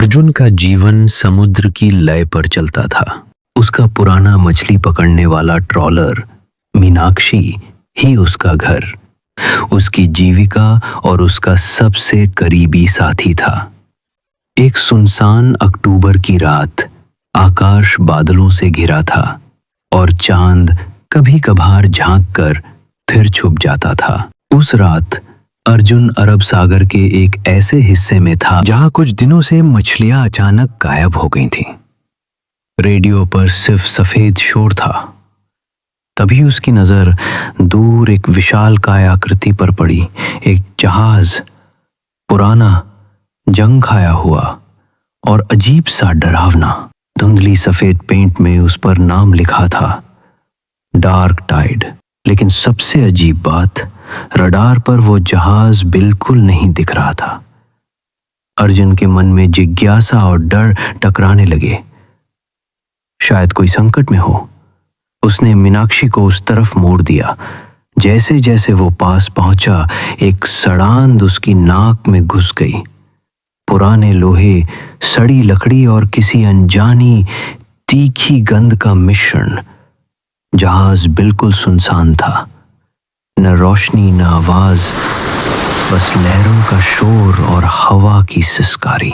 अर्जुन का जीवन समुद्र की लय पर चलता था। उसका पुराना मछली पकड़ने वाला ट्रॉलर मीनाक्षी ही उसका घर, उसकी जीविका और उसका सबसे करीबी साथी था। एक सुनसान अक्टूबर की रात, आकाश बादलों से घिरा था और चांद कभी कभार झांक कर फिर छुप जाता था। उस रात अर्जुन अरब सागर के एक ऐसे हिस्से में था जहां कुछ दिनों से मछलियां अचानक गायब हो गई थीं। रेडियो पर सिर्फ सफेद शोर था। तभी उसकी नजर दूर एक विशालकाय आकृति पर पड़ी। एक जहाज, पुराना, जंग खाया हुआ और अजीब सा डरावना। धुंधली सफेद पेंट में उस पर नाम लिखा था, डार्क टाइड। लेकिन सबसे अजीब बात, रडार पर वो जहाज बिल्कुल नहीं दिख रहा था। अर्जुन के मन में जिज्ञासा और डर टकराने लगे। शायद कोई संकट में हो। उसने मीनाक्षी को उस तरफ मोड़ दिया। जैसे जैसे वो पास पहुंचा, एक सड़ांध उसकी नाक में घुस गई। पुराने लोहे, सड़ी लकड़ी और किसी अनजानी तीखी गंध का मिश्रण। जहाज बिल्कुल सुनसान था, न रोशनी न आवाज, बस लहरों का शोर और हवा की सिसकारी।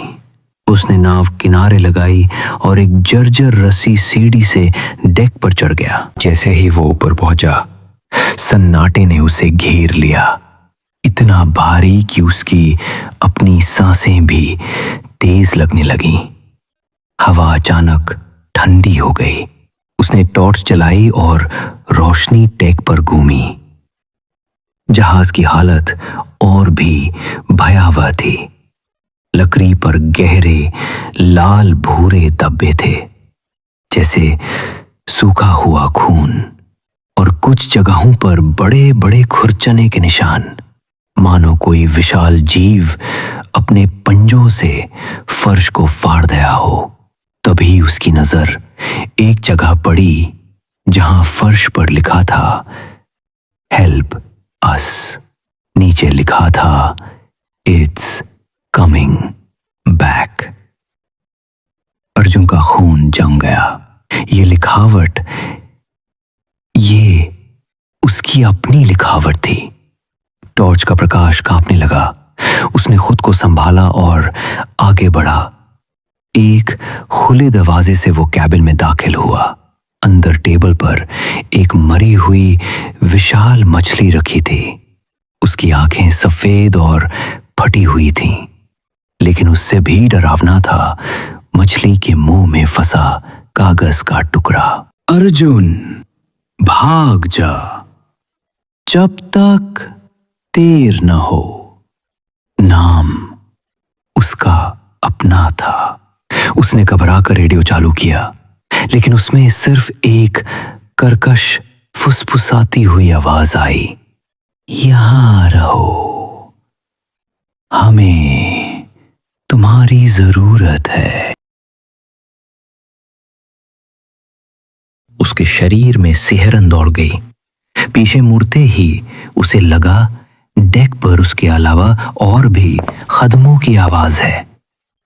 उसने नाव किनारे लगाई और एक जर्जर रस्सी सीढ़ी से डेक पर चढ़ गया। जैसे ही वो ऊपर पहुंचा, सन्नाटे ने उसे घेर लिया, इतना भारी कि उसकी अपनी सांसें भी तेज लगने लगीं। हवा अचानक ठंडी हो गई। उसने टॉर्च जलाई और रोशनी डेक पर घूमी। जहाज की हालत और भी भयावह थी। लकड़ी पर गहरे लाल भूरे धब्बे थे, जैसे सूखा हुआ खून, और कुछ जगहों पर बड़े बड़े खुरचने के निशान, मानो कोई विशाल जीव अपने पंजों से फर्श को फाड़ गया हो। तभी उसकी नजर एक जगह पड़ी जहां फर्श पर लिखा था, हेल्प अस। नीचे लिखा था, इट्स कमिंग बैक। अर्जुन का खून जम गया। ये लिखावट, ये उसकी अपनी लिखावट थी। टॉर्च का प्रकाश कांपने लगा। उसने खुद को संभाला और आगे बढ़ा। एक खुले दरवाजे से वो कैबिन में दाखिल हुआ। अंदर टेबल पर एक मरी हुई विशाल मछली रखी थी। उसकी आंखें सफेद और फटी हुई थीं, लेकिन उससे भी डरावना था मछली के मुंह में फंसा कागज का टुकड़ा। अर्जुन, भाग जा, जब तक देर न हो। नाम उसका अपना था। उसने घबरा कर रेडियो चालू किया, लेकिन उसमें सिर्फ एक कर्कश फुसफुसाती हुई आवाज आई, यहां रहो, हमें तुम्हारी जरूरत है। उसके शरीर में सिहरन दौड़ गई। पीछे मुड़ते ही उसे लगा डेक पर उसके अलावा और भी कदमों की आवाज है,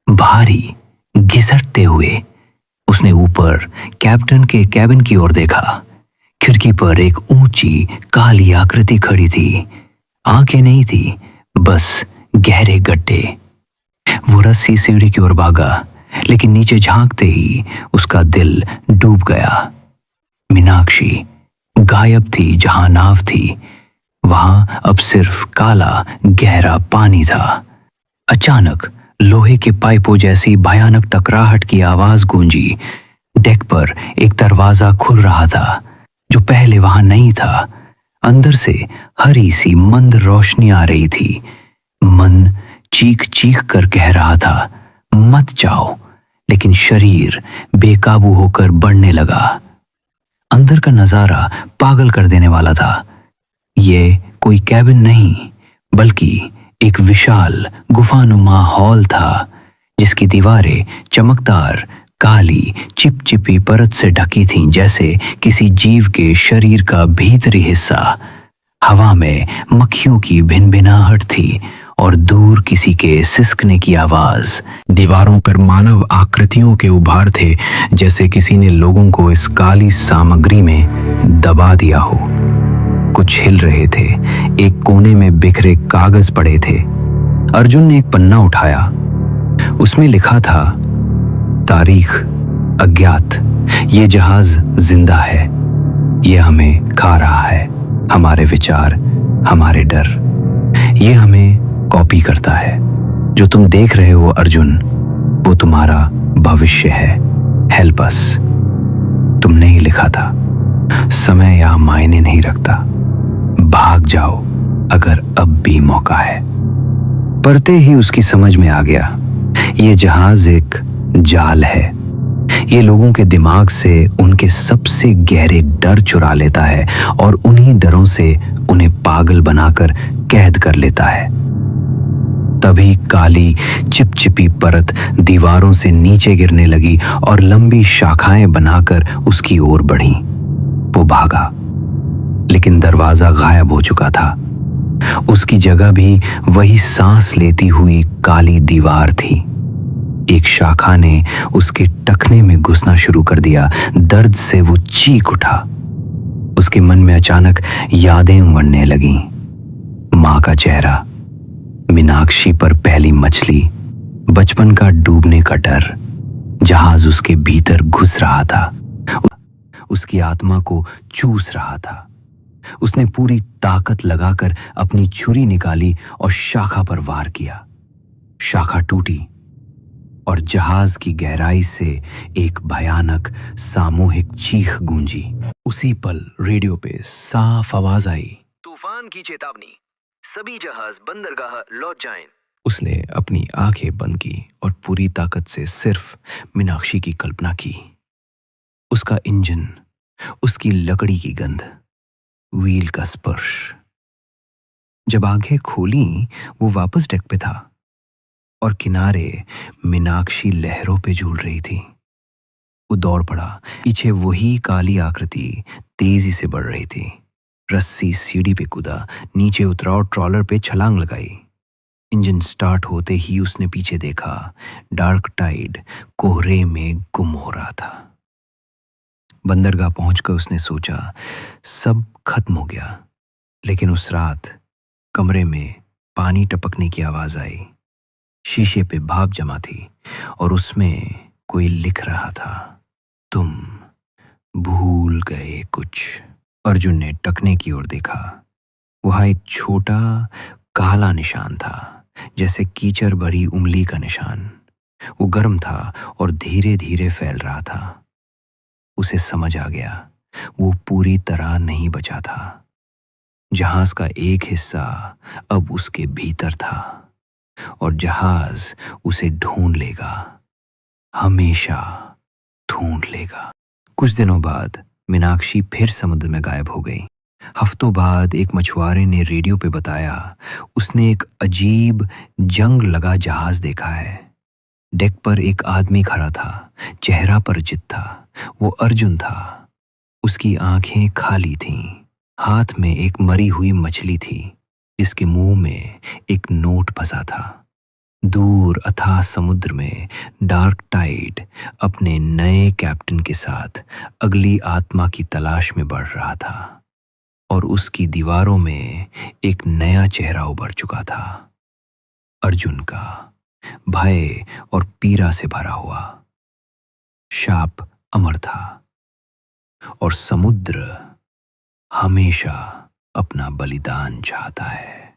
भारी, घिसटते हुए। उसने ऊपर कैप्टन के कैबिन की ओर देखा। खिड़की पर एक ऊंची काली आकृति खड़ी थी। आंखें नहीं थी, बस गहरे गड्ढे। वो रस्सी सीढ़ी की ओर भागा, लेकिन नीचे झांकते ही उसका दिल डूब गया। मीनाक्षी गायब थी। जहां नाव थी, वहां अब सिर्फ काला गहरा पानी था। अचानक लोहे के पाइपों जैसी भयानक टकराहट की आवाज गूंजी। डेक पर एक दरवाजा खुल रहा था, जो पहले वहां नहीं था। अंदर से हरी सी मंद रोशनी आ रही थी। मन चीख चीख कर कह रहा था, मत जाओ, लेकिन शरीर बेकाबू होकर बढ़ने लगा। अंदर का नजारा पागल कर देने वाला था। ये कोई कैबिन नहीं, बल्कि एक विशाल गुफानुमा हॉल था, जिसकी दीवारें चमकदार काली चिपचिपी परत से ढकी थीं, जैसे किसी जीव के शरीर का भीतरी हिस्सा। हवा में मक्खियों की भिनभिनाहट थी और दूर किसी के सिसकने की आवाज। दीवारों पर मानव आकृतियों के उभार थे, जैसे किसी ने लोगों को इस काली सामग्री में दबा दिया हो। कुछ हिल रहे थे, एक कोने में बिखरे कागज पड़े थे। अर्जुन ने एक पन्ना उठाया, उसमें लिखा था, तारीख अज्ञात, ये जहाज जिंदा है, ये हमें खा रहा है, हमारे विचार, हमारे डर, ये हमें कॉपी करता है। जो तुम देख रहे हो अर्जुन, वो तुम्हारा भविष्य है। Help us. तुमने ही लिखा था, समय यहां मायने नहीं रखता, भाग जाओ अगर अब भी मौका है। पढ़ते ही उसकी समझ में आ गया, ये जहाज एक जाल है। ये लोगों के दिमाग से उनके सबसे गहरे डर चुरा लेता है और उन्हीं डरों से उन्हें पागल बनाकर कैद कर लेता है। तभी काली चिपचिपी परत दीवारों से नीचे गिरने लगी और लंबी शाखाएं बनाकर उसकी ओर बढ़ी। वो भागा, लेकिन दरवाजा गायब हो चुका था। उसकी जगह भी वही सांस लेती हुई काली दीवार थी। एक शाखा ने उसके टखने में घुसना शुरू कर दिया। दर्द से वो चीख उठा। उसके मन में अचानक यादें उमड़ने लगीं। मां का चेहरा, मीनाक्षी पर पहली मछली, बचपन का डूबने का डर। जहाज उसके भीतर घुस रहा था, उसकी आत्मा को चूस रहा था। उसने पूरी ताकत लगाकर अपनी छुरी निकाली और शाखा पर वार किया। शाखा टूटी और जहाज की गहराई से एक भयानक सामूहिक चीख गूंजी। उसी पल रेडियो पे साफ आवाज आई, तूफान की चेतावनी, सभी जहाज बंदरगाह लौट जाएं। उसने अपनी आंखें बंद की और पूरी ताकत से सिर्फ मीनाक्षी की कल्पना की। उसका इंजन, उसकी लकड़ी की गंध, व्हील का स्पर्श। जब आंखें खोली, वो वापस डेक पे था और किनारे मीनाक्षी लहरों पे झूल रही थी। वो दौड़ पड़ा। पीछे वही काली आकृति तेजी से बढ़ रही थी। रस्सी सीढ़ी पे कूदा, नीचे उतरा और ट्रॉलर पे छलांग लगाई। इंजन स्टार्ट होते ही उसने पीछे देखा। डार्क टाइड कोहरे में गुम हो रहा था। बंदरगाह पहुंचकर उसने सोचा सब खत्म हो गया, लेकिन उस रात कमरे में पानी टपकने की आवाज आई। शीशे पे भाप जमा थी और उसमें कोई लिख रहा था, तुम भूल गए कुछ। अर्जुन ने टकने की ओर देखा। वहां एक छोटा काला निशान था, जैसे कीचड़ भरी उंगली का निशान। वो गर्म था और धीरे धीरे फैल रहा था। उसे समझ आ गया, वो पूरी तरह नहीं बचा था। जहाज का एक हिस्सा अब उसके भीतर था और जहाज उसे ढूंढ लेगा, हमेशा ढूंढ लेगा। कुछ दिनों बाद मीनाक्षी फिर समुद्र में गायब हो गई। हफ्तों बाद एक मछुआरे ने रेडियो पे बताया, उसने एक अजीब जंग लगा जहाज देखा है। डेक पर एक आदमी खड़ा था, चेहरा परिचित था। वो अर्जुन था। उसकी आंखें खाली थीं। हाथ में एक मरी हुई मछली थी, जिसके मुंह में एक नोट फंसा था। दूर अथाह समुद्र में डार्क टाइड अपने नए कैप्टन के साथ अगली आत्मा की तलाश में बढ़ रहा था और उसकी दीवारों में एक नया चेहरा उभर चुका था, अर्जुन का, भय और पीड़ा से भरा हुआ। शाप अमर था और समुद्र हमेशा अपना बलिदान चाहता है।